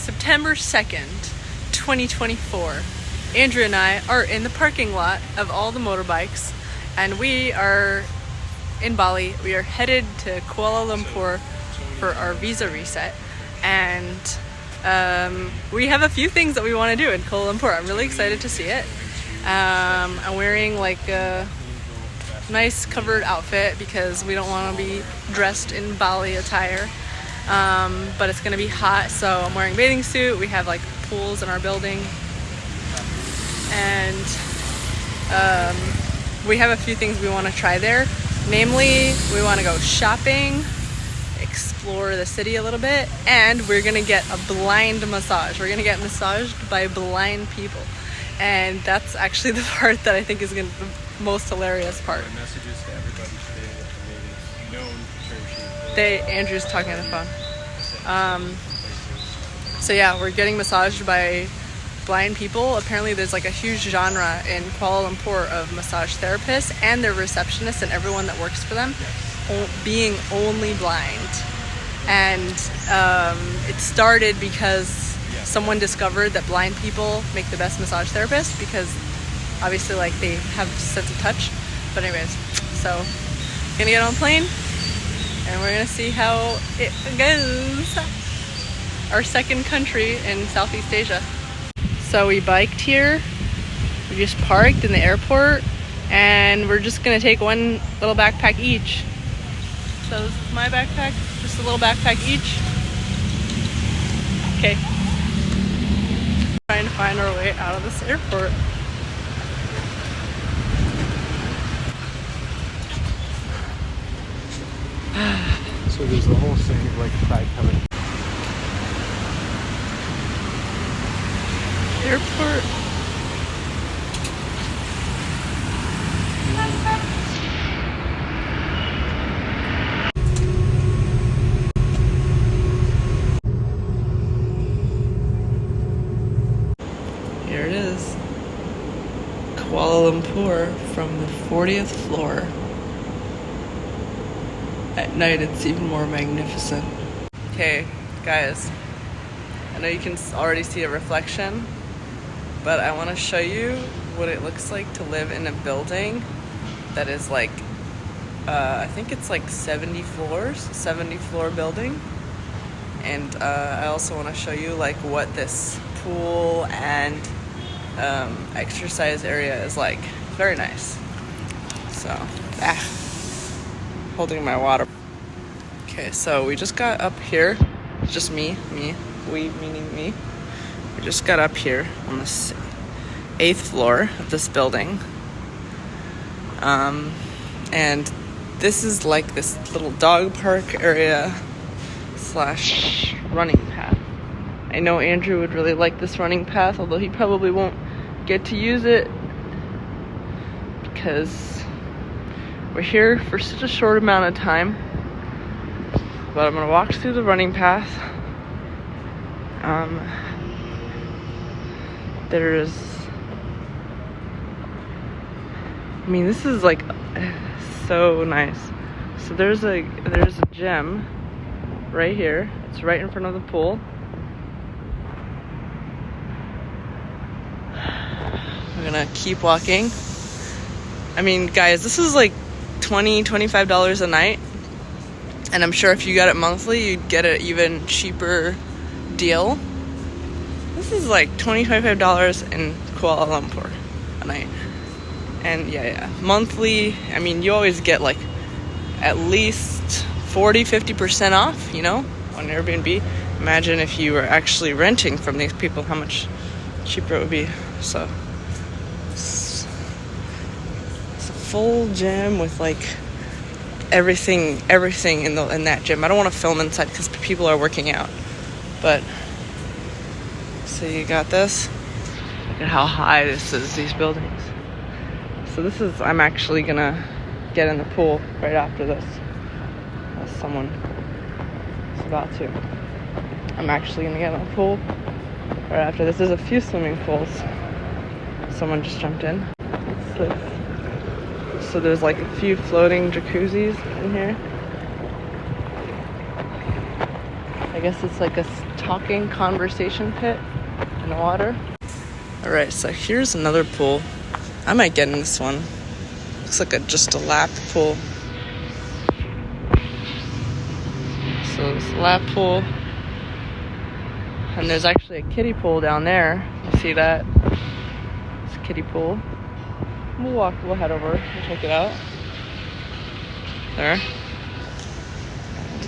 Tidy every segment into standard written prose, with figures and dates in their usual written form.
September 2nd, 2024. Andrew and I are in the parking lot of all the motorbikes, and we are in Bali. We are headed to Kuala Lumpur for our visa reset, and we have a few things that we want to do in Kuala Lumpur. I'm really excited to see it. I'm wearing like a nice covered outfit because we don't want to be dressed in Bali attire, but it's gonna be hot, so I'm wearing a bathing suit. We have like pools in our building, and we have a few things we want to try there. Namely, we want to go shopping, explore the city a little bit, and we're gonna get a blind massage. We're gonna get massaged by blind people, and that's actually the part that I think is gonna be the most hilarious part. My messages to everybody today that the known term sheet. Andrew's talking on the phone. So yeah, we're getting massaged by blind people. Apparently there's like a huge genre in Kuala Lumpur of massage therapists and their receptionists and everyone that works for them being only blind. And it started because someone discovered that blind people make the best massage therapists because obviously like they have a sense of touch. But anyways, so gonna get on a plane and we're gonna see how it goes. Our second country in Southeast Asia. So we biked here, we just parked in the airport, and we're just gonna take one little backpack each. So this is my backpack, just a little backpack each. Okay. Trying to find our way out of this airport. So there's the whole thing of like pride coming. Airport. Here it is. Kuala Lumpur from the 40th floor. At night it's even more magnificent. Okay, guys. I know you can already see a reflection, but I want to show you what it looks like to live in a building that is like, I think it's like 70 floors, 70 floor building. And I also want to show you like what this pool and exercise area is like. Very nice. So, holding my water. Okay, so we just got up here. It's just me, we meaning me. We just got up here on the 8th floor of this building. And this is like this little dog park area / running path. I know Andrew would really like this running path, although he probably won't get to use it because we're here for such a short amount of time. But I'm gonna walk through the running path. This is like so nice. So there's a gym right here. It's right in front of the pool. We're gonna keep walking. Guys, this is like $25 a night. And I'm sure if you got it monthly, you'd get an even cheaper deal. This is like $25 in Kuala Lumpur a night. And yeah, monthly, you always get like at least 40-50% off, on Airbnb. Imagine if you were actually renting from these people, how much cheaper it would be. So it's a full gym with like everything in that gym. I don't want to film inside because people are working out, but so you got this. Look at how high this is, these buildings. So I'm actually gonna get in the pool right after this. Someone is about to. I'm actually gonna get in the pool right after this. There's a few swimming pools. Someone just jumped in. So there's like a few floating jacuzzis in here. I guess it's like a talking conversation pit in the water. Alright, so here's another pool. I might get in this one. Looks like just a lap pool. So this lap pool. And there's actually a kiddie pool down there. You see that? It's a kiddie pool. We'll head over and check it out. There. And,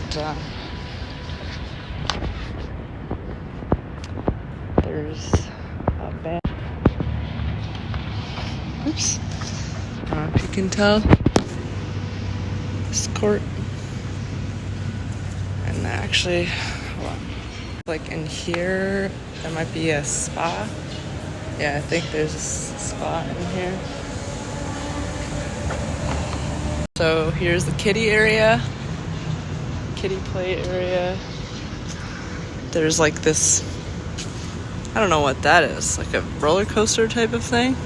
there's a bed. Oops. I don't know if you can tell. This court. And actually, like in here, there might be a spa. Yeah, I think there's a spa in here. So here's the kiddie area, kiddie play area. There's like this, I don't know what that is, like a roller coaster type of thing.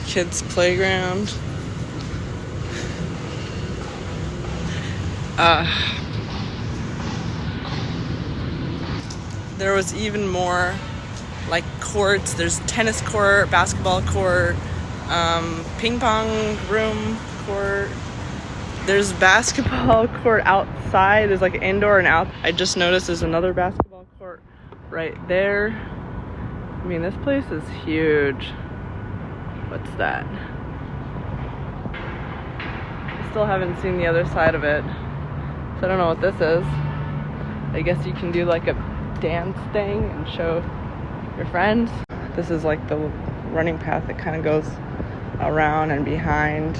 Kids playground. There was even more like courts. There's tennis court, basketball court, ping pong room court. There's basketball court outside. There's like indoor and out. I just noticed there's another basketball court right there. I mean, this place is huge. What's that? I still haven't seen the other side of it, so I don't know what this is. I guess you can do like a dance thing and show your friends. This is like the running path that kind of goes around and behind.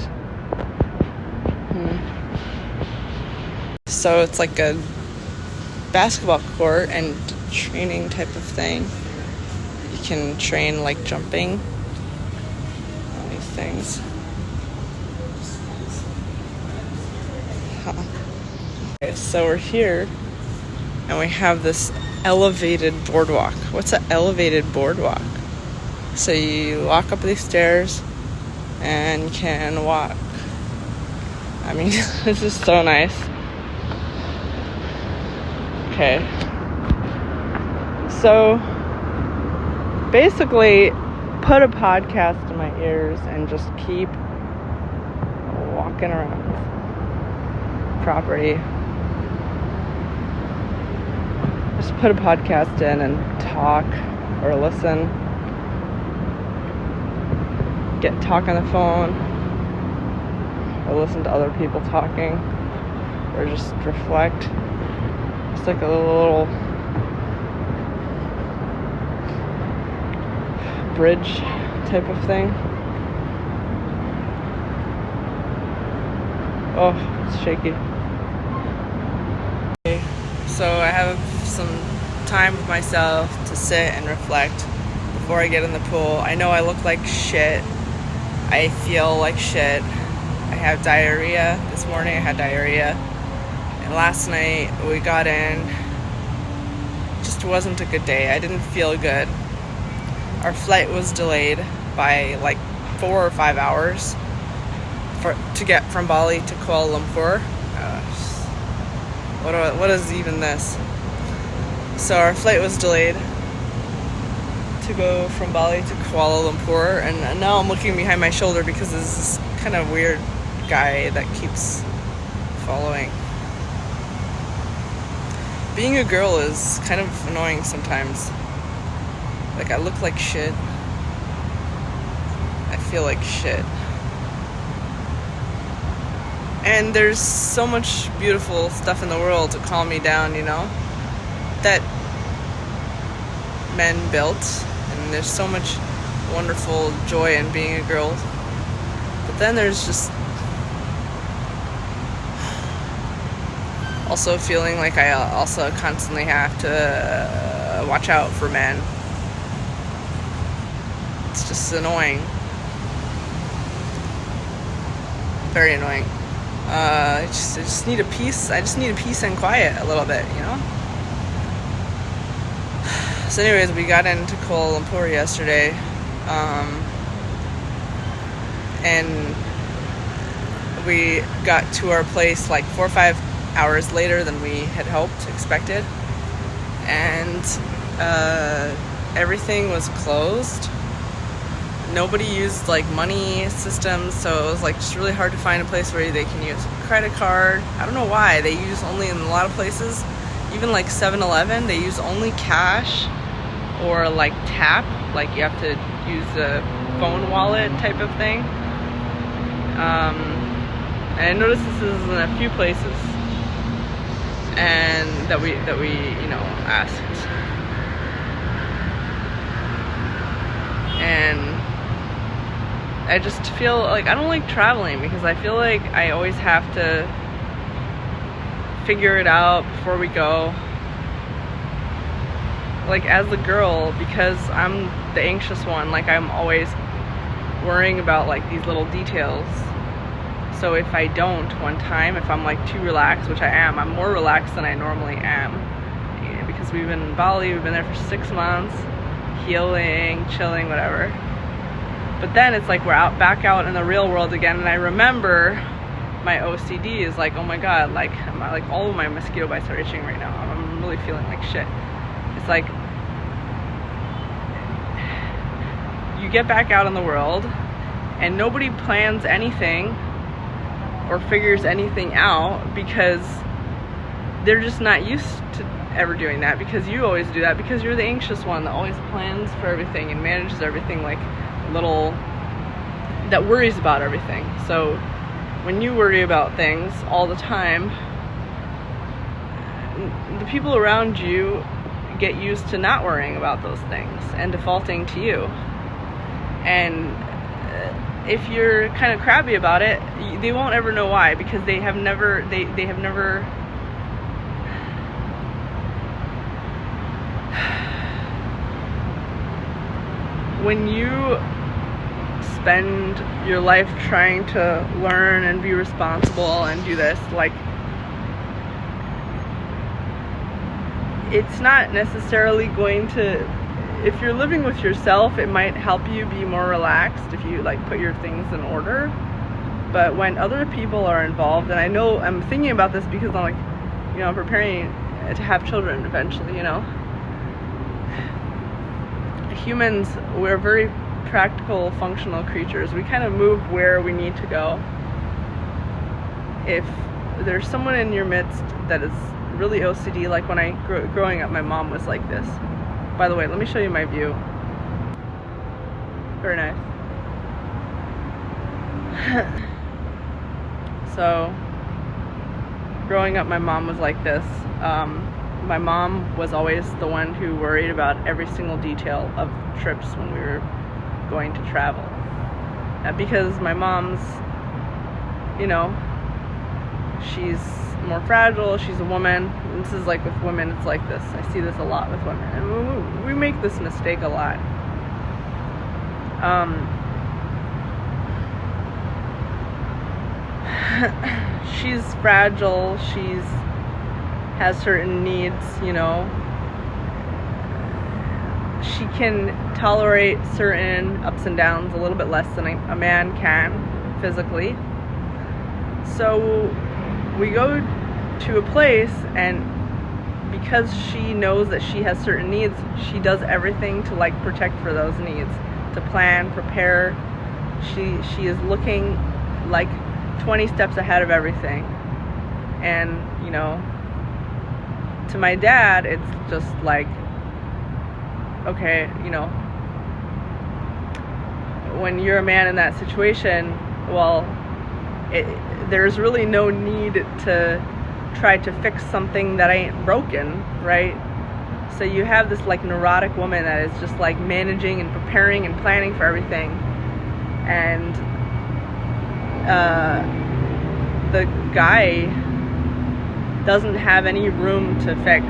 So it's like a basketball court and training type of thing. You can train like jumping, all these things. Okay, so we're here and we have this elevated boardwalk. What's an elevated boardwalk? So you walk up these stairs and you can walk. I mean, this is so nice. Okay. So basically, put a podcast in my ears and just keep walking around this property. Just put a podcast in and talk or listen. Talk on the phone or listen to other people talking or just reflect. It's like a little bridge type of thing. Oh, it's shaky. Okay, so I have some time with myself to sit and reflect before I get in the pool. I know I look like shit. I feel like shit. I have diarrhea. This morning I had diarrhea. And last night we got in. It just wasn't a good day. I didn't feel good. Our flight was delayed by like 4 or 5 hours to get from Bali to Kuala Lumpur. What is even this? So our flight was delayed to go from Bali to Kuala Lumpur, and now I'm looking behind my shoulder because there's this kind of weird guy that keeps following. Being a girl is kind of annoying sometimes. Like, I look like shit. I feel like shit. And there's so much beautiful stuff in the world to calm me down, you know? That men built. And there's so much wonderful joy in being a girl. But then there's just also feeling like I also constantly have to watch out for men. It's just annoying. Very annoying. I just need a peace. I just need a peace and quiet a little bit, you know? So anyways, we got into Kuala Lumpur yesterday, and we got to our place like 4 or 5 hours later than we had hoped, expected. And everything was closed. Nobody used like money systems, so it was like just really hard to find a place where they can use a credit card. I don't know why. They use only in a lot of places, even like 7-Eleven, they use only cash or like tap, like you have to use a phone wallet type of thing. And I noticed this is in a few places, and that we asked. And I just feel like I don't like traveling because I feel like I always have to figure it out before we go. Like as a girl, because I'm the anxious one, like I'm always worrying about like these little details. So if I don't one time, if I'm like too relaxed, which I am, I'm more relaxed than I normally am. Yeah, because we've been in Bali, we've been there for 6 months, healing, chilling, whatever. But then it's like we're back out in the real world again, and I remember my OCD is like, oh my god, like all of my mosquito bites are itching right now. I'm really feeling like shit. It's like you get back out in the world and nobody plans anything or figures anything out because they're just not used to ever doing that, because you always do that because you're the anxious one that always plans for everything and manages everything, like little that worries about everything. So when you worry about things all the time, the people around you get used to not worrying about those things and defaulting to you. And if you're kind of crabby about it, they won't ever know why, because they have never when you spend your life trying to learn and be responsible and do this, like, it's not necessarily going to, if you're living with yourself, it might help you be more relaxed if you like put your things in order. But when other people are involved, and I know I'm thinking about this because I'm like, I'm preparing to have children eventually, Humans, we're very practical, functional creatures. We kind of move where we need to go. If there's someone in your midst that is really OCD, like when I growing up, my mom was like this. By the way, let me show you my view. Very nice. So, growing up, my mom was like this. My mom was always the one who worried about every single detail of trips when we were going to travel. Because my mom's, she's more fragile, she's a woman. And this is like with women, it's like this. I see this a lot with women. And we make this mistake a lot. She's fragile, she's has certain needs, she can tolerate certain ups and downs a little bit less than a man can physically. So we go to a place, and because she knows that she has certain needs, she does everything to like protect for those needs, to plan, prepare. She is looking like 20 steps ahead of everything. And to my dad, it's just like, okay, when you're a man in that situation, well, there's really no need to try to fix something that ain't broken, right? So you have this like neurotic woman that is just like managing and preparing and planning for everything, and the guy doesn't have any room to fix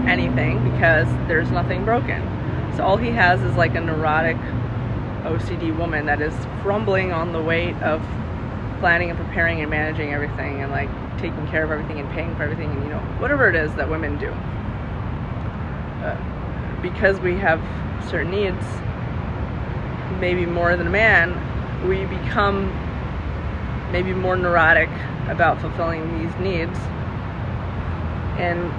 anything because there's nothing broken. So all he has is like a neurotic OCD woman that is crumbling on the weight of planning and preparing and managing everything and like taking care of everything and paying for everything and whatever it is that women do. Because we have certain needs, maybe more than a man, we become maybe more neurotic about fulfilling these needs, and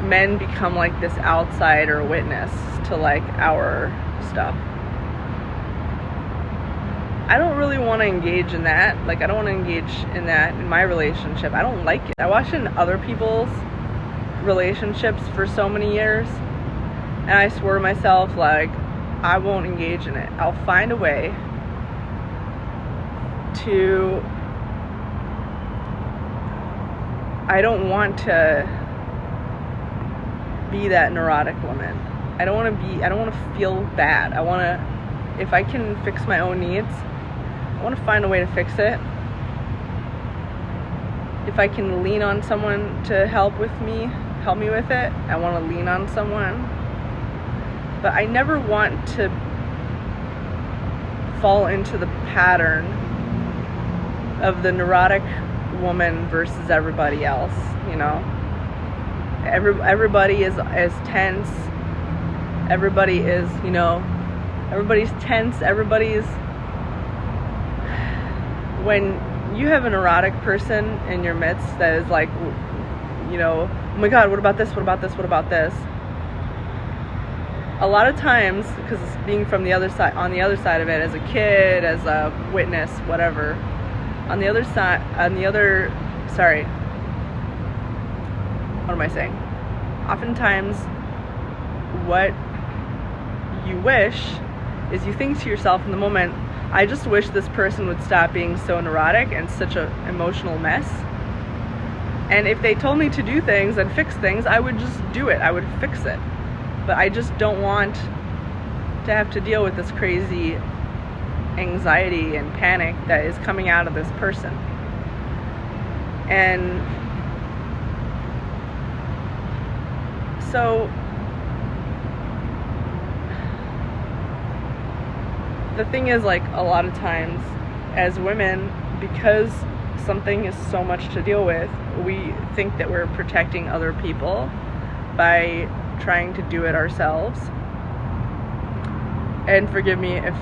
men become like this outsider witness to like our stuff. I don't really want to engage in that. Like, I don't want to engage in that in my relationship. I don't like it. I watched in other people's relationships for so many years, and I swore to myself, like, I won't engage in it. I'll find a way to... I don't want to be that neurotic woman. I don't want to feel bad. I want to, if I can fix my own needs, I want to find a way to fix it. If I can lean on someone to help me with it, I want to lean on someone. But I never want to fall into the pattern of the neurotic woman versus everybody else, you know. Everybody is tense. Everybody is, you know, everybody's tense. Everybody's... When you have a neurotic person in your midst that is like, you know, oh my God, what about this? What about this? What about this? A lot of times, because being from the other side, on the other side of it, as a kid, as a witness, whatever, on the other side, what am I saying? Oftentimes, what you wish is you think to yourself in the moment, I just wish this person would stop being so neurotic and such an emotional mess. And if they told me to do things and fix things, I would just do it. I would fix it. But I just don't want to have to deal with this crazy anxiety and panic that is coming out of this person. And so the thing is, like, a lot of times as women, because something is so much to deal with, we think that we're protecting other people by trying to do it ourselves. And forgive me if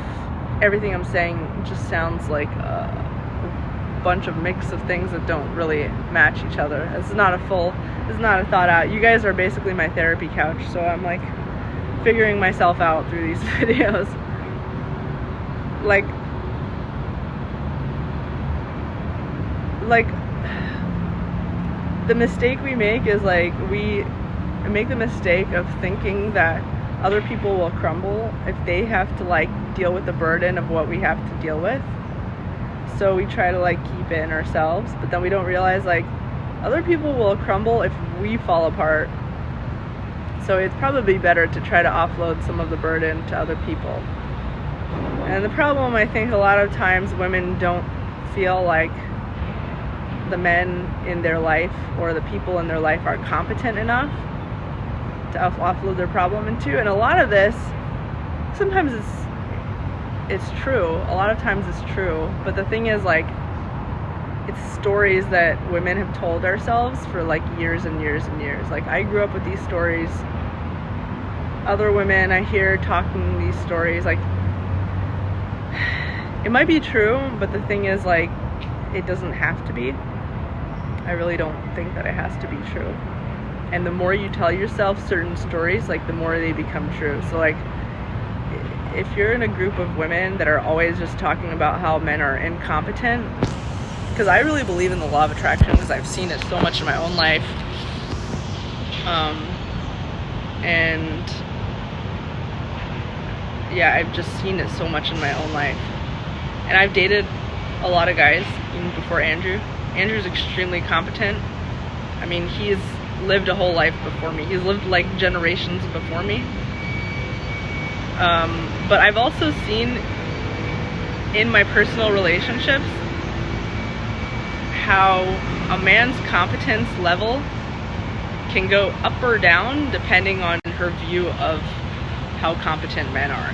everything I'm saying just sounds like a bunch of mix of things that don't really match each other. This is not a thought out. You guys are basically my therapy couch, so I'm like figuring myself out through these videos. Like the mistake we make is, like, we make the mistake of thinking that other people will crumble if they have to, like, deal with the burden of what we have to deal with. So we try to, like, keep it in ourselves, but then we don't realize, like, other people will crumble if we fall apart. So it's probably better to try to offload some of the burden to other people. And the problem, I think, a lot of times women don't feel like the men in their life or the people in their life are competent enough to offload their problem into. And a lot of this, sometimes it's true. A lot of times it's true. But the thing is, like, it's stories that women have told ourselves for, like, years and years and years. Like, I grew up with these stories. Other women I hear talking these stories, like, it might be true, but the thing is, like, it doesn't have to be. I really don't think that it has to be true. And the more you tell yourself certain stories, like, the more they become true. So, like, if you're in a group of women that are always just talking about how men are incompetent, because I really believe in the law of attraction, because I've seen it so much in my own life, and yeah, I've just seen it so much in my own life. And I've dated a lot of guys, even before Andrew. Andrew's extremely competent. I mean, he's lived a whole life before me. He's lived, like, generations before me. But I've also seen in my personal relationships how a man's competence level can go up or down depending on her view of how competent men are.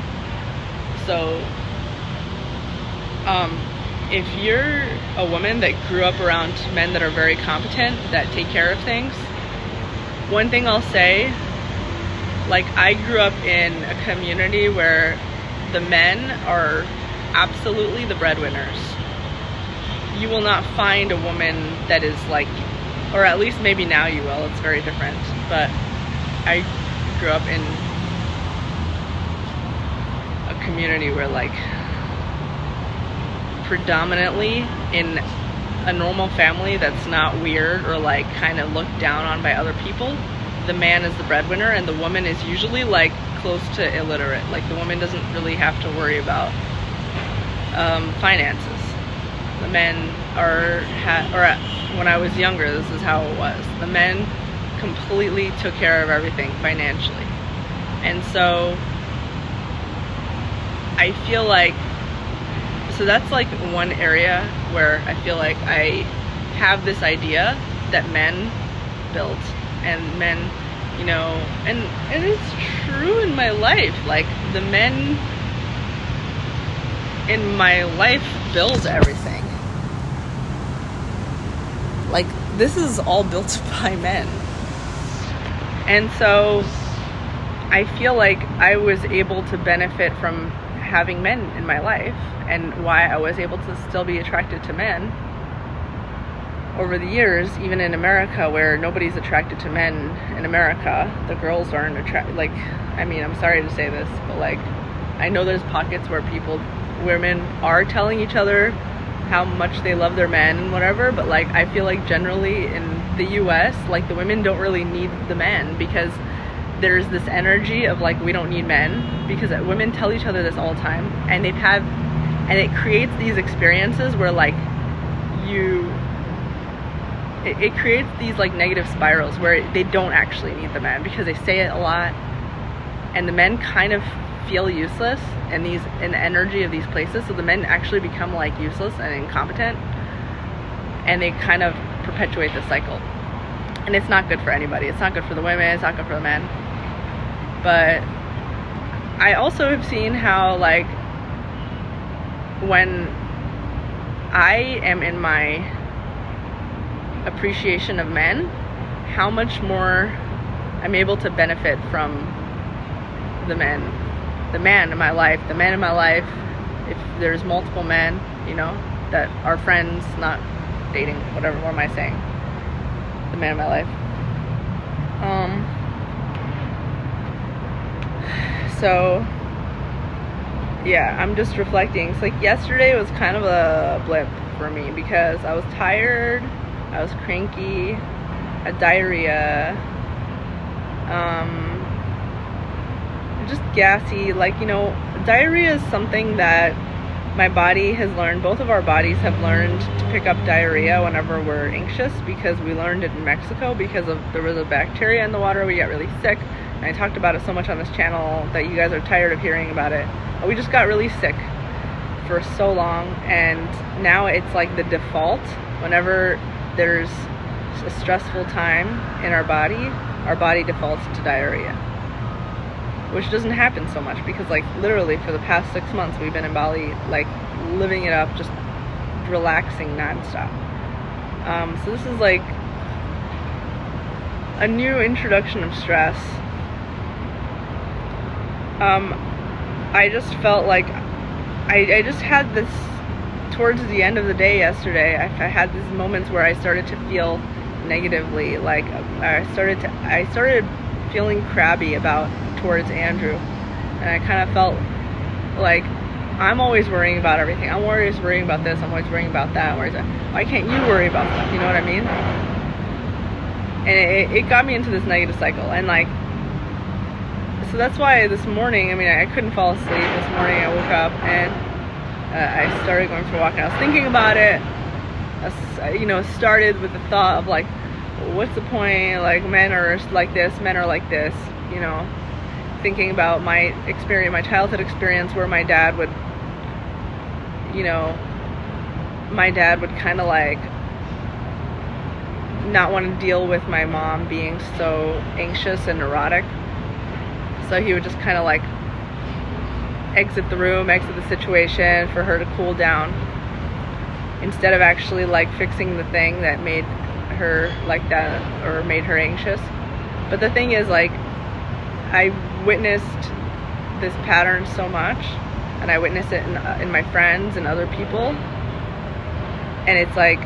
So, if you're a woman that grew up around men that are very competent, that take care of things, one thing I'll say, like, I grew up in a community where the men are absolutely the breadwinners. You will not find a woman that is, like, or at least maybe now you will. It's very different. But I grew up in a community where, like, predominantly in a normal family that's not weird or like kind of looked down on by other people, the man is the breadwinner and the woman is usually like close to illiterate. Like, the woman doesn't really have to worry about finances. The men when I was younger, this is how it was. The men completely took care of everything financially. And so I feel like, so that's like one area where I feel like I have this idea that men build, and men, you know, and it's true in my life. Like, the men in my life build everything. Like, this is all built by men. And so I feel like I was able to benefit from having men in my life, and why I was able to still be attracted to men over the years, even in America, where nobody's attracted to men in America. The girls aren't attracted. Like, I mean, I'm sorry to say this, but like, I know there's pockets where women are telling each other how much they love their men and whatever, but like, I feel like generally in the US, like, the women don't really need the men, because there's this energy of like, we don't need men, because women tell each other this all the time, and and it creates these experiences where like it creates these like negative spirals where they don't actually need the men, because they say it a lot, and the men kind of feel useless in the energy of these places, so the men actually become like useless and incompetent, and they kind of perpetuate the cycle, and it's not good for anybody. It's not good for the women, it's not good for the men. But I also have seen how, like, when I am in my appreciation of men, how much more I'm able to benefit from the man in my life. The man in my life, if there's multiple men, you know, that are friends, not dating, whatever, what am I saying? The man in my life. So yeah, I'm just reflecting. It's like, yesterday was kind of a blip for me because I was tired, I was cranky, had diarrhea, just gassy. Like, you know, diarrhea is something that my body has learned, both of our bodies have learned to pick up diarrhea whenever we're anxious, because we learned it in Mexico because there was a bacteria in the water. We got really sick, and I talked about it so much on this channel that you guys are tired of hearing about it. We just got really sick for so long, and now it's like the default. Whenever there's a stressful time in our body defaults to diarrhea, which doesn't happen so much because, like, literally for the past 6 months we've been in Bali, like, living it up, just relaxing nonstop. So this is like a new introduction of stress. I just felt like I just had this, towards the end of the day yesterday, I had these moments where I started to feel negatively. Like, I started feeling crabby towards Andrew, and I kind of felt like I'm always worrying about everything. I'm always worrying about this, I'm always worrying about that. Why can't you worry about stuff? You know what I mean? And it got me into this negative cycle. And like, so that's why this morning, I mean, I couldn't fall asleep this morning. I woke up and I started going for a walk, and I was thinking about it. Started with the thought of like, what's the point? Like, men are like this, men are like this, you know. Thinking about my childhood experience, where my dad would kind of like not want to deal with my mom being so anxious and neurotic. So he would just kind of like exit the situation for her to cool down, instead of actually like fixing the thing that made her like that or made her anxious. But the thing is, like, I witnessed this pattern so much, and I witnessed it in my friends and other people, and it's like,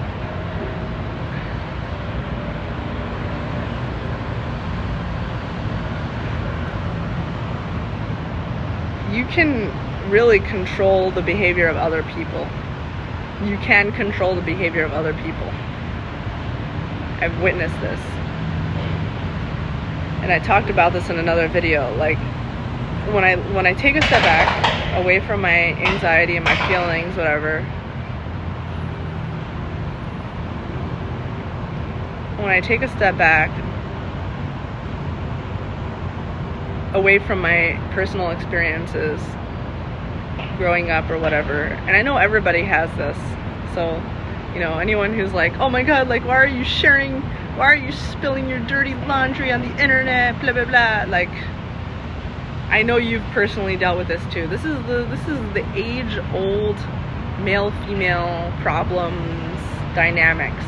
you can really control the behavior of other people. You can control the behavior of other people. I've witnessed this. And I talked about this in another video. Like, when I take a step back away from my anxiety and my feelings, whatever, when I take a step back away from my personal experiences growing up or whatever, and I know everybody has this, so, you know, anyone who's like, oh my god, like, why are you spilling your dirty laundry on the internet, blah blah blah, like, I know you've personally dealt with this too. This is the age-old male-female problems, dynamics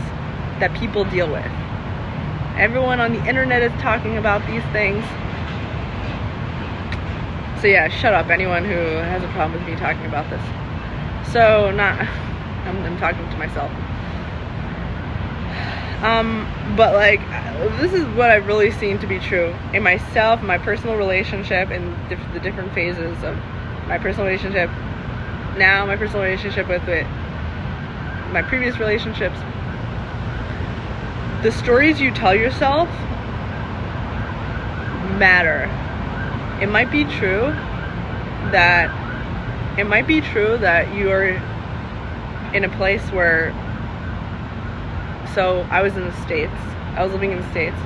that people deal with. Everyone on the internet is talking about these things. So yeah, shut up, anyone who has a problem with me talking about this. So, I'm talking to myself. But like, this is what I've really seen to be true in myself, my personal relationship, and the different phases of my personal relationship now, my personal relationship with my previous relationships. The stories you tell yourself matter. It might be true that you are in a place where, so I was in the States, I was living in the States,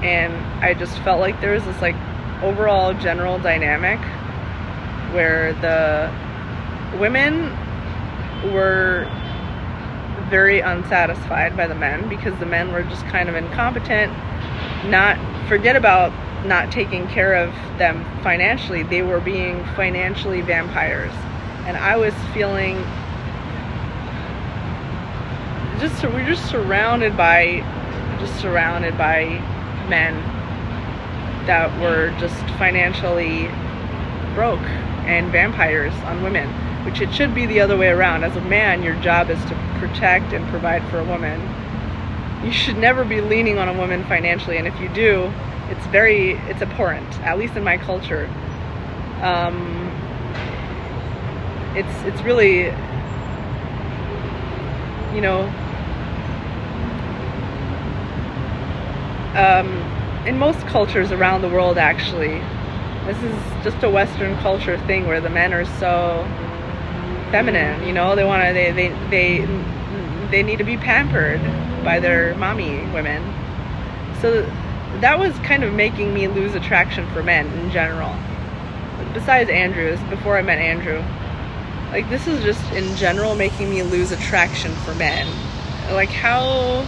and I just felt like there was this like overall general dynamic where the women were very unsatisfied by the men because the men were just kind of incompetent, forget about not taking care of them financially, they were being financially vampires. And I was feeling we're just surrounded by men that were just financially broke and vampires on women, which it should be the other way around. As a man, your job is to protect and provide for a woman. You should never be leaning on a woman financially, and if you do, it's abhorrent, at least in my culture. It's really, you know, in most cultures around the world, actually, this is just a Western culture thing where the men are so feminine, you know, they need to be pampered by their mommy women. So that was kind of making me lose attraction for men in general. Besides Andrew, before I met Andrew, like, this is just in general making me lose attraction for men. Like, how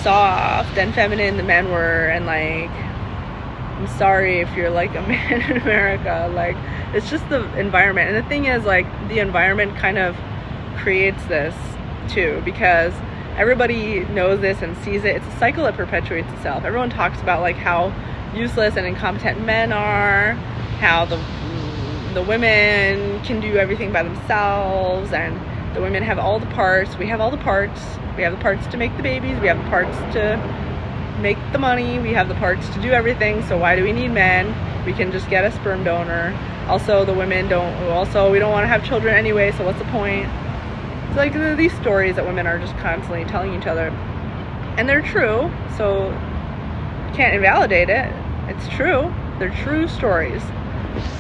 soft and feminine the men were, and like, I'm sorry if you're like a man in America, like, it's just the environment. And the thing is, like, the environment kind of creates this too, because everybody knows this and sees it. It's a cycle that perpetuates itself. Everyone talks about like how useless and incompetent men are, how the women can do everything by themselves, and the women have all the parts. We have all the parts. We have the parts to make the babies. We have the parts to make the money. We have the parts to do everything. So why do we need men? We can just get a sperm donor. Also, the women we don't want to have children anyway, so what's the point? It's like these stories that women are just constantly telling each other, and they're true, so you can't invalidate it. It's true. They're true stories.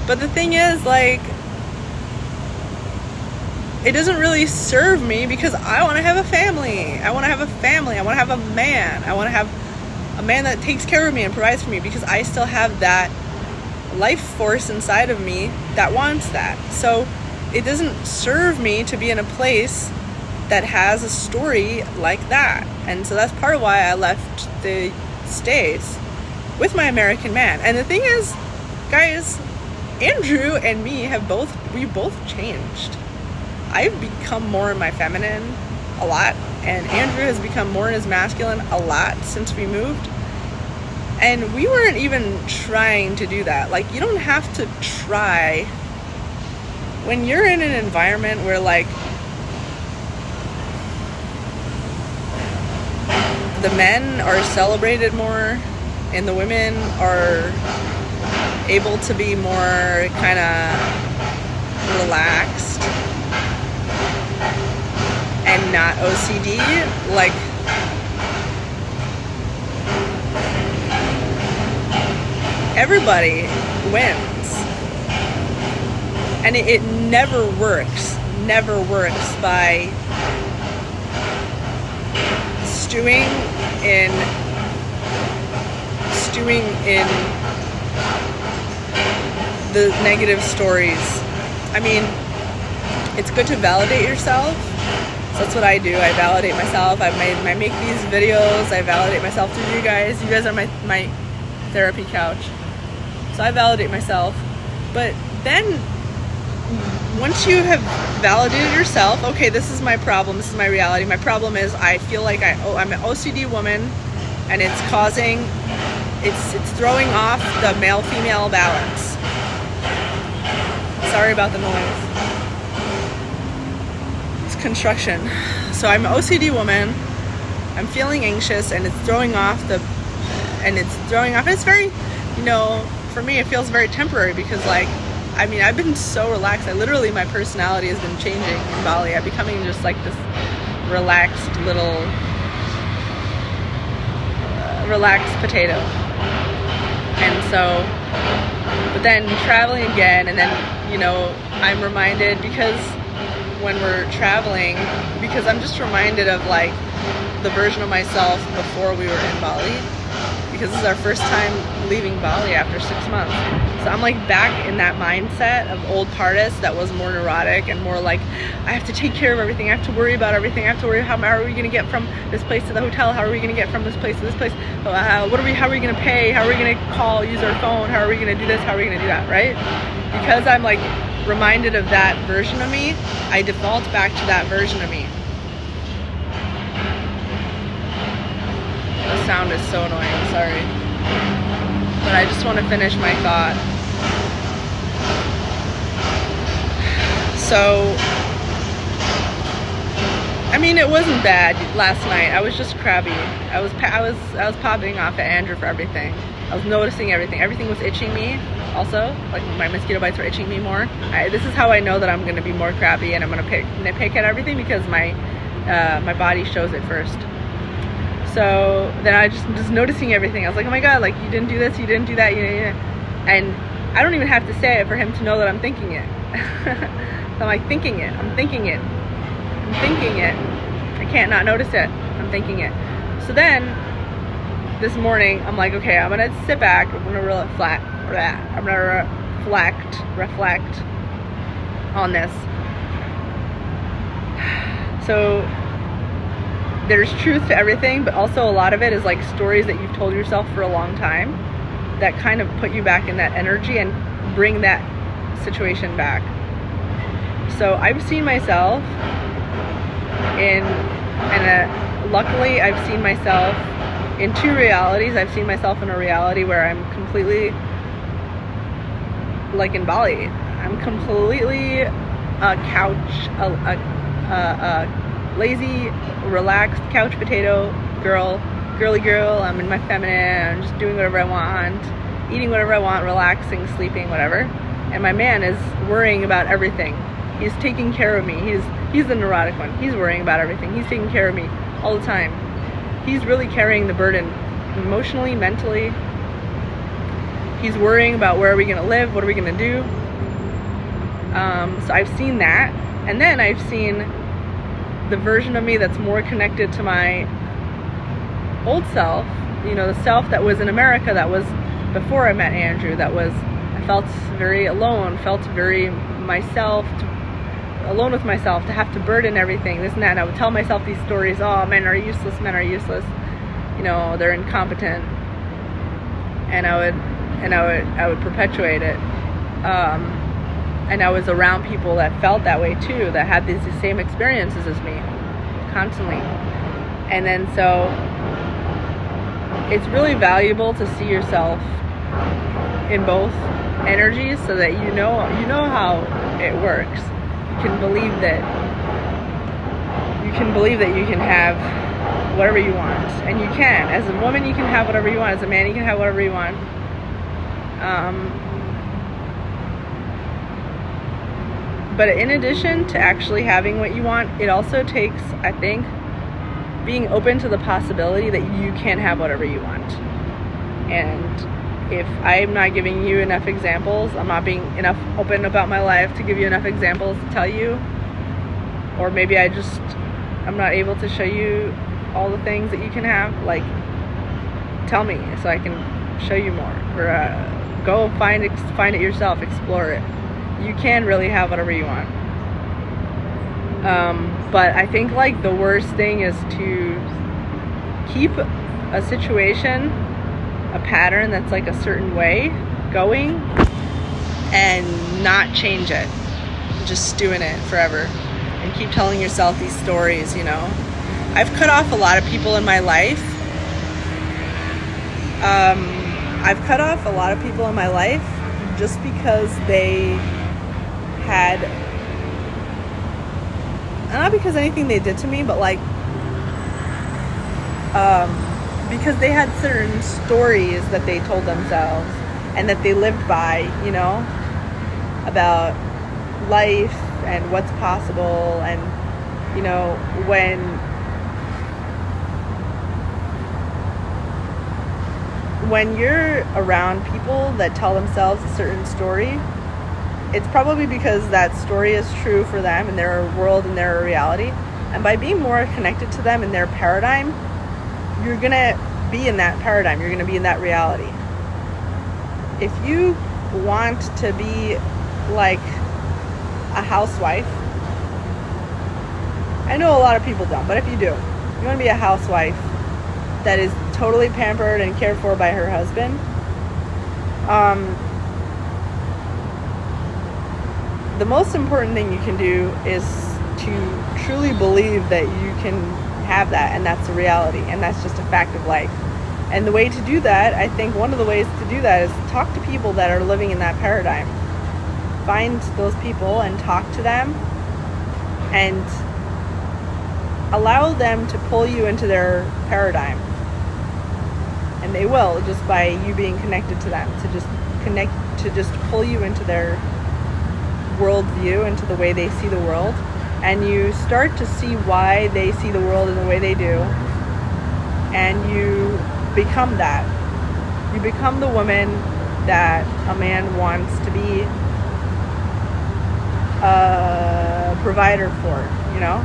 But the thing is, like, it doesn't really serve me, because I want to have a family. I want to have a family. I want to have a man. I want to have a man that takes care of me and provides for me, because I still have that life force inside of me that wants that. So it doesn't serve me to be in a place that has a story like that. And so that's part of why I left the States with my American man. And the thing is, guys, Andrew and me we both changed. I've become more in my feminine a lot, and Andrew has become more in his masculine a lot since we moved. And we weren't even trying to do that. Like, you don't have to try. When you're in an environment where, like, the men are celebrated more and the women are able to be more kind of relaxed and not OCD, like everybody wins. And it never works by stewing in the negative stories. I mean, it's good to validate yourself. So that's what I do. I validate myself. I make these videos. I validate myself through you guys. You guys are my therapy couch. So I validate myself. But then once you have validated yourself, okay, this is my problem, this is my reality. My problem is I feel like I'm an OCD woman, and it's throwing off the male-female balance. Sorry about the noise. It's construction. So I'm an OCD woman. I'm feeling anxious, and it's throwing off. It's very, for me, it feels very temporary because, I've been so relaxed. My personality has been changing in Bali. I'm becoming just like this relaxed potato. And so, but then traveling again, and then, I'm reminded because when we're traveling, because I'm just reminded of the version of myself before we were in Bali, because this is our first time leaving Bali after 6 months. So I'm back in that mindset of old Pardes that was more neurotic and more I have to take care of everything, I have to worry about everything, I have to worry how are we going to get from this place to the hotel, how are we going to get from this place to this place, how are we going to pay, how are we going to call, use our phone, how are we going to do this, how are we going to do that, right? Because I'm reminded of that version of me, I default back to that version of me. The sound is so annoying, I'm sorry. But I just want to finish my thought. So, it wasn't bad last night. I was just crabby. I was popping off at Andrew for everything. I was noticing everything. Everything was itching me. Also, my mosquito bites were itching me more. This is how I know that I'm going to be more crabby and I'm going to nitpick at everything because my body shows it first. So then I just noticing everything. I was like, oh my god, you didn't do this, you didn't do that, and I don't even have to say it for him to know that I'm thinking it. So I'm thinking it. I can't not notice it. I'm thinking it. So then this morning I'm like, okay, I'm gonna sit back. I'm gonna reflect on this. So there's truth to everything, but also a lot of it is stories that you've told yourself for a long time that kind of put you back in that energy and bring that situation back. So I've seen myself luckily I've seen myself in two realities. I've seen myself in a reality where I'm completely in Bali. I'm completely lazy, relaxed couch potato girly girl. I'm in my feminine. I'm just doing whatever I want, eating whatever I want, relaxing, sleeping, whatever. And my man is worrying about everything. He's taking care of me. He's the neurotic one. He's worrying about everything. He's taking care of me all the time. He's really carrying the burden emotionally, mentally. He's worrying about where are we going to live, what are we going to do. So I've seen that, and then I've seen the version of me that's more connected to my old self, the self that was in America, that was before I met Andrew, I felt very alone, felt very alone with myself, to have to burden everything, this and that. And I would tell myself these stories, oh, men are useless, they're incompetent, and I would perpetuate it. And I was around people that felt that way too, that had these same experiences as me, constantly. And then so it's really valuable to see yourself in both energies so that you know how it works. You can believe that you can have whatever you want, and you can. As a woman, you can have whatever you want. As a man, you can have whatever you want. But in addition to actually having what you want, it also takes, I think, being open to the possibility that you can have whatever you want. And if I'm not giving you enough examples, I'm not being enough open about my life to give you enough examples to tell you, or maybe I'm not able to show you all the things that you can have, like, tell me so I can show you more, or go find it yourself, explore it. You can really have whatever you want. But I think, like, the worst thing is to keep a situation, a pattern that's like a certain way going, and not change it, just doing it forever, and keep telling yourself these stories, you know. I've cut off a lot of people in my life. Just because they had, not because anything they did to me, but like, because they had certain stories that they told themselves and that they lived by, you know, about life and what's possible. And, you know, when you're around people that tell themselves a certain story, it's probably because that story is true for them in their world and their reality. And by being more connected to them in their paradigm, you're going to be in that paradigm. You're going to be in that reality. If you want to be like a housewife, I know a lot of people don't, but if you do, you want to be a housewife that is totally pampered and cared for by her husband, the most important thing you can do is to truly believe that you can have that, and that's a reality, and that's just a fact of life. And the way to do that, I think one of the ways to do that is talk to people that are living in that paradigm. Find those people and talk to them and allow them to pull you into their paradigm. And they will, just by you being connected to them, to just pull you into their worldview, into the way they see the world. And you start to see why they see the world in the way they do. And you become that. You become the woman that a man wants to be a provider for, you know?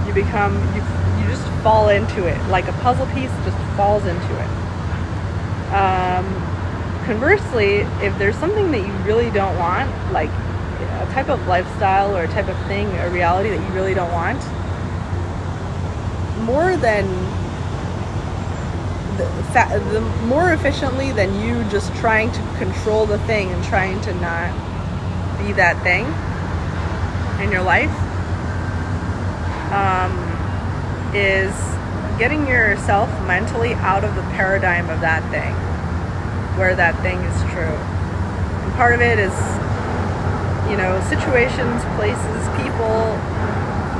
You just fall into it. Like a puzzle piece just falls into it. Conversely, if there's something that you really don't want, like a type of lifestyle or a type of thing, a reality that you really don't want, more efficiently than you just trying to control the thing and trying to not be that thing in your life, is getting yourself mentally out of the paradigm of that thing, where that thing is true. And part of it is, you know, situations, places, people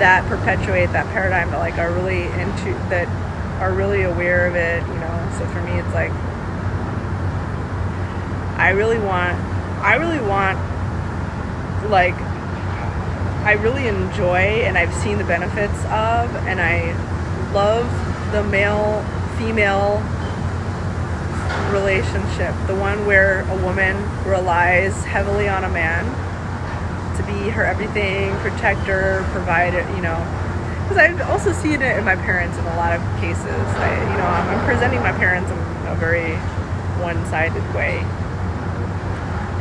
that perpetuate that paradigm, that like are really really aware of it, you know. So for me, it's like I really enjoy, and I've seen the benefits of, and I love the male-female relationship, the one where a woman relies heavily on a man to be her everything, protector, provider, you know. Because I've also seen it in my parents in a lot of cases. I'm presenting my parents in a very one-sided way.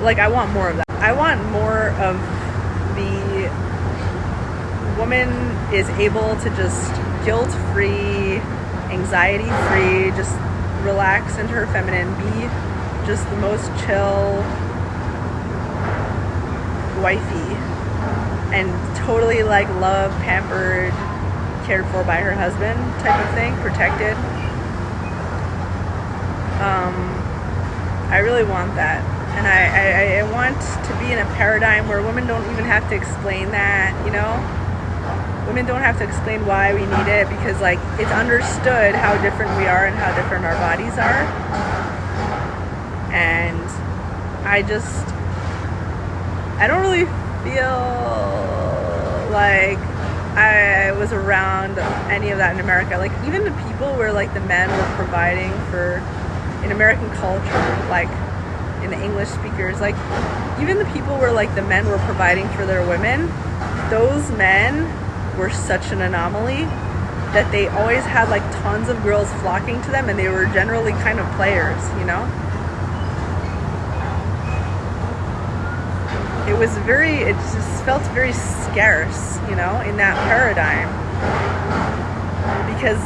Like, I want more of that. I want more of the woman is able to just guilt-free, anxiety-free, just relax into her feminine, be just the most chill wifey, and totally like love, pampered, cared for by her husband type of thing, protected. I really want that. And I want to be in a paradigm where women don't even have to explain that, you know? Women don't have to explain why we need it, because like it's understood how different we are and how different our bodies are. And I don't really feel like I was around any of that in America. Like, even the people where, like, the men were providing for, in American culture, like, in the English speakers, like, even the people where, like, the men were providing for their women, those men were such an anomaly that they always had, like, tons of girls flocking to them, and they were generally kind of players, you know? It just felt very scarce, you know, in that paradigm, because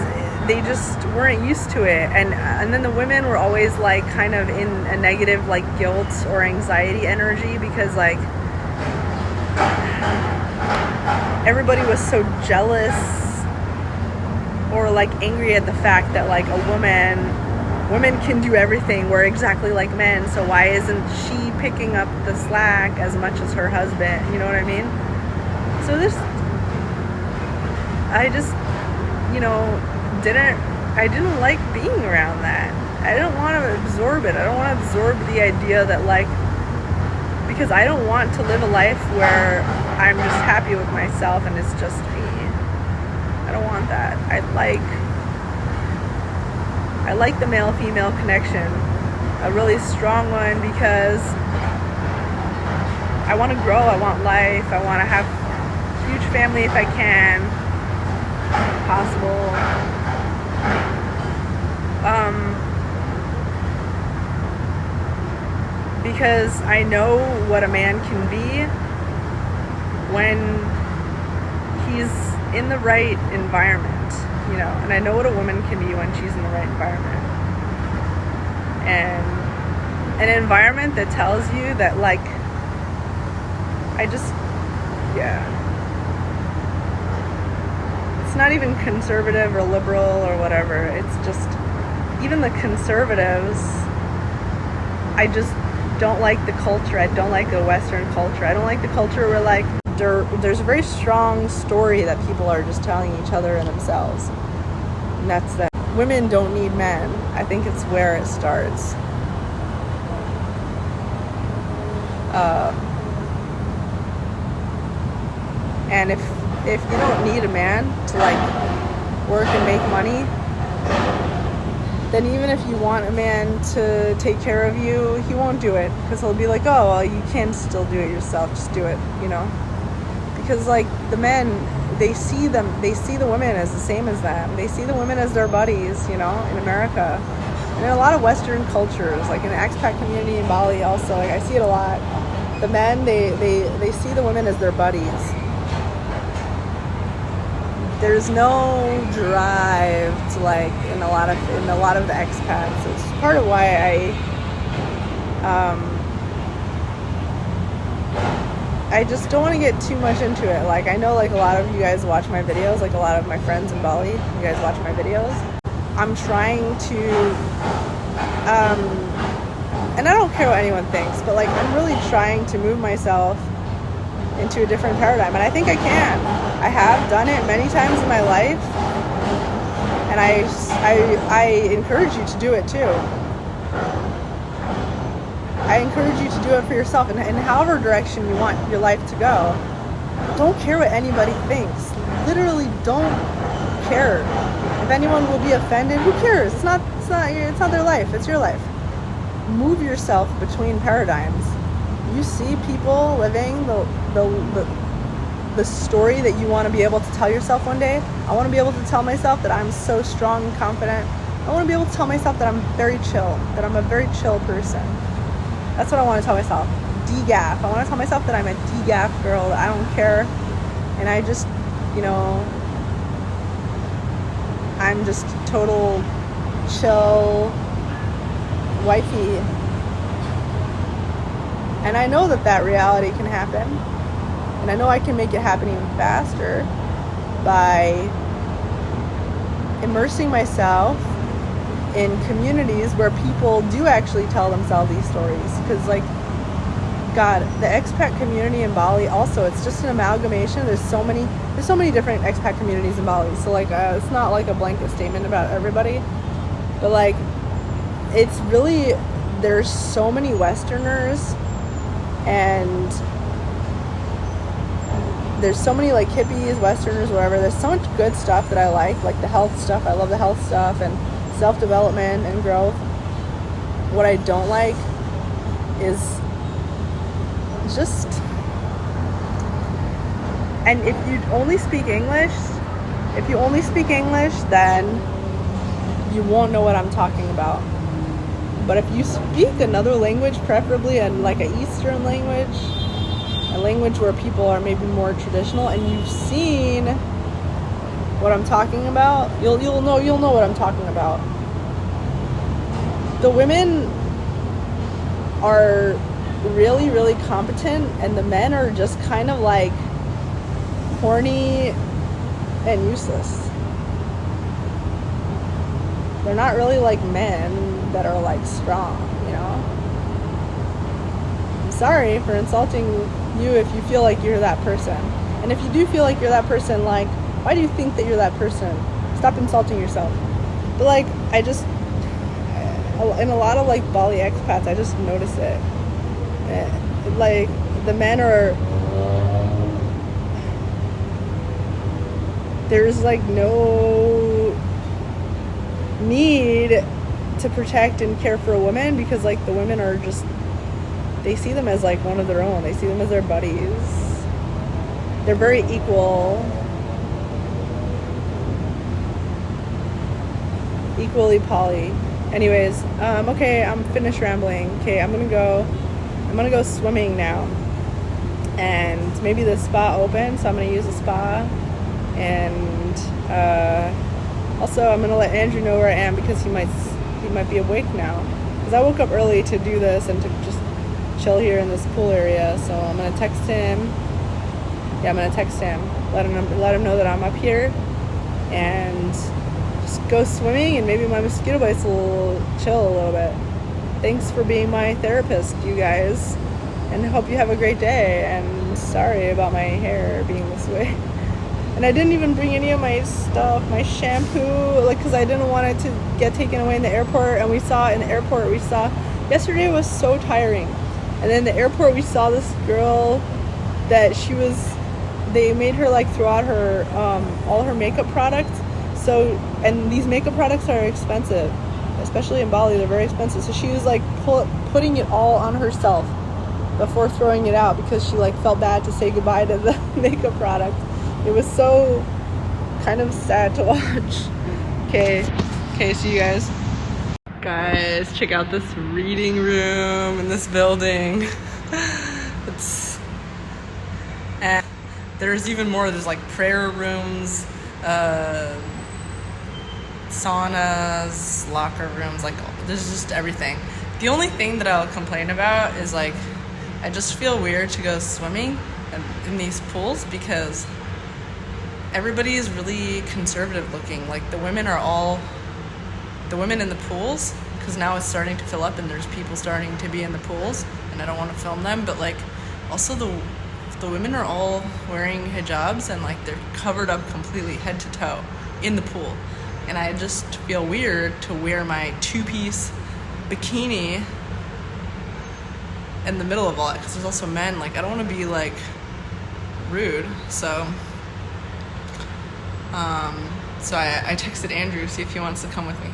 they just weren't used to it. And then the women were always, like, kind of in a negative, like, guilt or anxiety energy, because, like, everybody was so jealous or, like, angry at the fact that, like, women can do everything. We're exactly like men, so why isn't she picking up the slack as much as her husband? You know what I mean? So I just, you know, I didn't like being around that. I didn't want to absorb it. I don't want to absorb the idea that, like, because I don't want to live a life where I'm just happy with myself and it's just me. I don't want that. I like the male-female connection, a really strong one, because I want to grow, I want life, I want to have a huge family if I can, if possible. Because I know what a man can be when he's in the right environment. You know, and I know what a woman can be when she's in the right environment. And an environment that tells you that, like, it's not even conservative or liberal or whatever. It's just, even the conservatives, I just don't like the culture. I don't like the Western culture. I don't like the culture where, like, there's a very strong story that people are just telling each other and themselves, and that's that women don't need men. I think it's where it starts. And if you don't need a man to, like, work and make money, then even if you want a man to take care of you, he won't do it, because he'll be like, oh, well, you can still do it yourself, just do it, you know? Because, like, the men, they see the women as the same as them. They see the women as their buddies, you know, in America. And in a lot of Western cultures, like in the expat community in Bali also, like, I see it a lot. The men, they see the women as their buddies. There's no drive to, like, in a lot of the expats. It's part of why I just don't want to get too much into it. Like, I know, like, a lot of you guys watch my videos, like a lot of my friends in Bali, you guys watch my videos. I'm trying to, and I don't care what anyone thinks, but, like, I'm really trying to move myself into a different paradigm, and I think I can. I have done it many times in my life, and I encourage you to do it too. I encourage you to do it for yourself, and in however direction you want your life to go. Don't care what anybody thinks. Literally don't care. If anyone will be offended, who cares? It's not their life, it's your life. Move yourself between paradigms. You see people living the story that you want to be able to tell yourself one day. I want to be able to tell myself that I'm so strong and confident. I want to be able to tell myself that I'm very chill, that I'm a very chill person. That's what I want to tell myself. DGAF. I want to tell myself that I'm a DGAF girl, that I don't care. And I just, you know, I'm just total chill wifey. And I know that reality can happen. And I know I can make it happen even faster by immersing myself in communities where people do actually tell themselves these stories. Because, like, God, the expat community in Bali also, it's just an amalgamation. There's so many different expat communities in Bali. So, like, it's not like a blanket statement about everybody. But, like, it's really, there's so many Westerners and there's so many like hippies, Westerners, whatever. There's so much good stuff that I like the health stuff. I love the health stuff and self-development and growth. What I don't like is just, and if you only speak English, then you won't know what I'm talking about. But if you speak another language, preferably in like an Eastern language, a language where people are maybe more traditional, and you've seen what I'm talking about, you'll know what I'm talking about. The women are really, really competent, and the men are just kind of like horny and useless. They're not really like men that are like strong, you know? I'm sorry for insulting you if you feel like you're that person. And if you do feel like you're that person, like, why do you think that you're that person? Stop insulting yourself. But like, in a lot of like Bali expats, I just notice it. Like, the men are, there's like no need to protect and care for a woman, because like the women are just, they see them as like one of their own. They see them as their buddies. They're very equally poly. Anyways, okay, I'm finished rambling. Okay, I'm gonna go swimming now, and maybe the spa open, so I'm gonna use the spa. And also I'm gonna let Andrew know where I am, because he might be awake now, because I woke up early to do this and to just chill here in this pool area. So I'm gonna text him. Let him know that I'm up here, and just go swimming, and maybe my mosquito bites will chill a little bit. Thanks for being my therapist, you guys, and I hope you have a great day. And sorry about my hair being this way. And I didn't even bring any of my stuff, my shampoo, like, because I didn't want it to get taken away in the airport. And yesterday was so tiring. And then in the airport, we saw this girl that they made her like throw out her, all her makeup products. So, and these makeup products are expensive, especially in Bali, they're very expensive. So she was like putting it all on herself before throwing it out, because she like felt bad to say goodbye to the makeup product. It was so kind of sad to watch. Okay, see you guys. Guys, check out this reading room in this building. And there's even more. There's like prayer rooms, saunas, locker rooms, like there's just everything. The only thing that I'll complain about is like, I just feel weird to go swimming in these pools, because everybody is really conservative looking. Like the women in the pools, because now it's starting to fill up and there's people starting to be in the pools, and I don't want to film them, but like also the women are all wearing hijabs, and like they're covered up completely head to toe in the pool. And I just feel weird to wear my two-piece bikini in the middle of all that, because there's also men. Like, I don't want to be like rude, so I texted Andrew, see if he wants to come with me.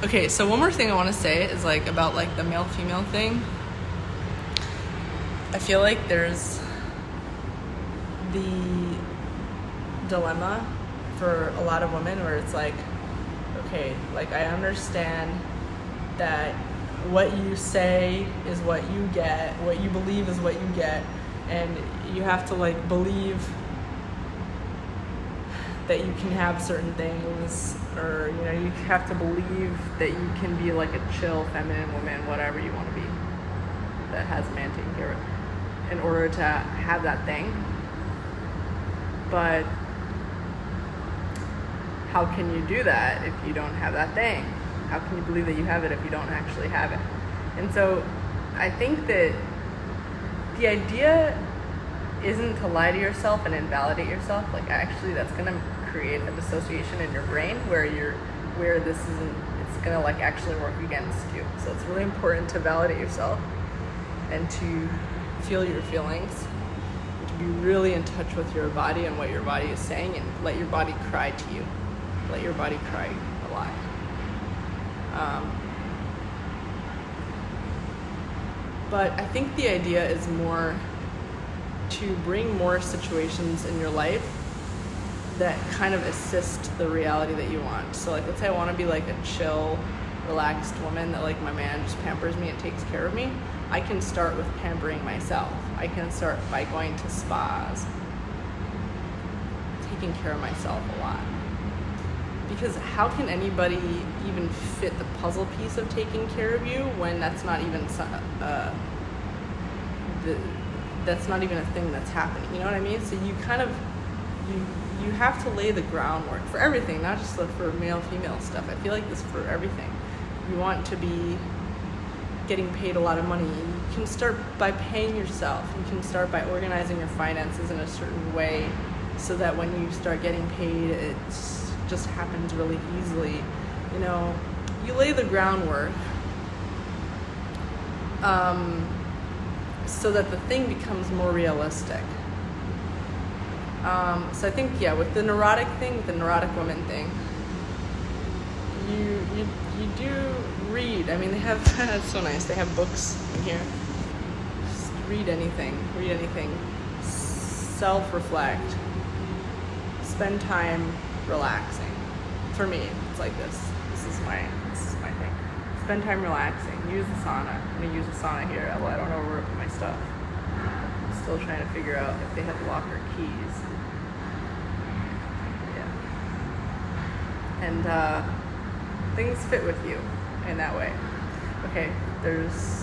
Okay, so one more thing I want to say is like about like the male-female thing. I feel like there's the dilemma for a lot of women where it's like, okay, like I understand that what you say is what you get, what you believe is what you get, and you have to like believe that you can have certain things, or you know, you have to believe that you can be like a chill feminine woman, whatever you want to be, that has a man taking care of it, in order to have that thing. But how can you do that if you don't have that thing? How can you believe that you have it if you don't actually have it? And so I think that the idea isn't to lie to yourself and invalidate yourself. Like, actually, that's gonna create a dissociation in your brain where this isn't, it's gonna like actually work against you. So it's really important to validate yourself and to feel your feelings, to be really in touch with your body and what your body is saying, and let your body cry to you. Let your body cry a lot. But I think the idea is more to bring more situations in your life that kind of assist the reality that you want. So like, let's say I want to be like a chill, relaxed woman that like my man just pampers me and takes care of me. I can start with pampering myself. I can start by going to spas, taking care of myself a lot. Because how can anybody even fit the puzzle piece of taking care of you when that's not even that's not even a thing that's happening? You know what I mean? So you kind of you have to lay the groundwork for everything, not just for male female stuff. I feel like this for everything. You want to be getting paid a lot of money. You can start by paying yourself. You can start by organizing your finances in a certain way so that when you start getting paid, it just happens really easily. You know, you lay the groundwork so that the thing becomes more realistic. So I think, yeah, with the neurotic thing, with the neurotic woman thing, you do read. I mean, they have, it's so nice, they have books in here. Just read anything, self-reflect, spend time relaxing. For me, it's like this. This is my thing. Spend time relaxing. Use the sauna. I'm gonna use the sauna here, although I don't know where to put my stuff. I'm still trying to figure out if they have locker keys. Yeah. And things fit with you in that way. Okay, there's